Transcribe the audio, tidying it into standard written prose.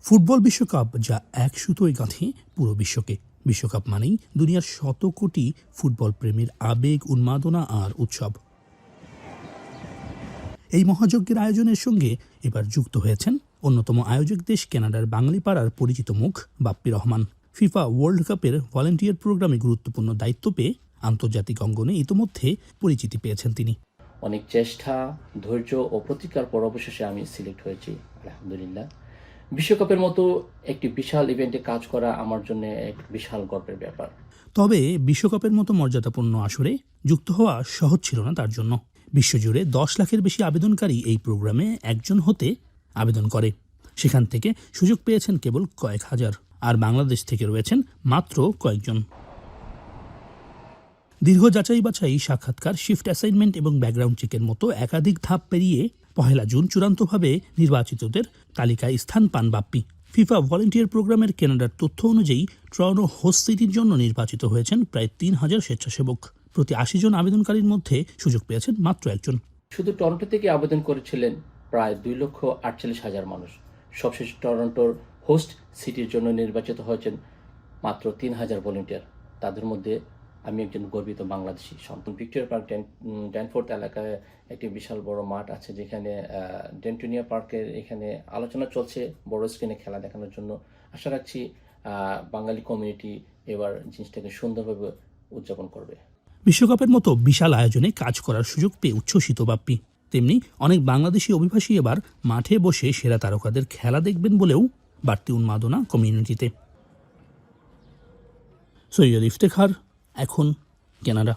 Football বিশ্বকাপ যা এক সুতোয় গাঁথে পুরো বিশ্বকে। বিশ্বকাপ মানেই দুনিয়ার শত কোটি ফুটবল প্রেমীর আবেগ, উন্মাদনা আর উৎসব। এই মহাযজ্ঞের আয়োজনের সঙ্গে এবার যুক্ত হয়েছেন অন্যতম আয়োজক দেশ কানাডার বাঙালিপাড়ার পরিচিত মুখ বাপ্পি রহমান। ফিফা ওয়ার্ল্ড কাপের ভলান্টিয়ার প্রোগ্রামে গুরুত্বপূর্ণ দায়িত্ব পেয়ে আন্তর্জাতিক অঙ্গনে ইতোমধ্যে পরিচিতি পেয়েছেন তিনি। অনেক চেষ্টা, ধৈর্য ও প্রতিকার পর অবশেষে আমি সিলেক্ট হয়েছি, আলহামদুলিল্লাহ। বিশ্বকাপের মতো একটি বিশাল ইভেন্টে কাজ করা আমার জন্য এক বিশাল গর্বের ব্যাপার। তবে বিশ্বকাপের মতো মর্যাদাপূর্ণ আসরে যুক্ত হওয়া সহজ ছিল না তার জন্য। বিশ্বজুড়ে 10 লাখের বেশি আবেদনকারী এই প্রোগ্রামে একজন হতে আবেদন করে। সেখান থেকে সুযোগ পেয়েছেন কেবল কয়েক হাজার, আর বাংলাদেশ থেকে রয়েছেন মাত্র কয়েকজন। দীর্ঘ যাচাই বাছাই, সাক্ষাৎকার, শিফট অ্যাসাইনমেন্ট এবং ব্যাকগ্রাউন্ড চেকের মতো একাধিক ধাপ পেরিয়ে 1 জুন চূড়ান্তভাবে নির্বাচিতদের তালিকায় স্থান পান বাপ্পি। ফিফা ভলান্টিয়ার প্রোগ্রামের কানাডার তথ্য অনুযায়ী টরন্টো হোস্ট সিটির জন্য নির্বাচিত হয়েছেন প্রায় 3000 স্বেচ্ছাসেবক। প্রতি 80 জন আবেদনকারীর মধ্যে সুযোগ পেয়েছেন মাত্র একজন। শুধু টরন্টো থেকে আবেদন করেছিলেন প্রায় 2,48,000 মানুষ। সবশেষে টরন্টোর হোস্ট সিটির জন্য নির্বাচিত হয়েছেন মাত্র 3000 ভলান্টিয়ার। তাদের মধ্যে আমি একজন গর্বিত বাংলাদেশি সন্তান। ভিক্টোরিয়া পার্ক ড্যানফোর্থ এলাকায় একটি বিশাল বড় মাঠ আছে, যেখানে ডেন্টোনিয়া পার্কের এখানে আলোচনা চলছে বড় স্ক্রিনে খেলা দেখানোর জন্য। আশা রাখছি বাঙালি কমিউনিটি এবার জিনিসটাকে সুন্দরভাবে উদযাপন করবে। বিশ্বকাপের মতো বিশাল আয়োজনে কাজ করার সুযোগ পেয়ে উচ্ছ্বসিত বাপ্পি। তেমনি অনেক বাংলাদেশি অভিবাসী এবার মাঠে বসে সেরা তারকাদের খেলা দেখবেন বলেও বাড়তি উন্মাদনা কমিউনিটিতে। সৈয়দ ইফতেখার, এখন কানাডা।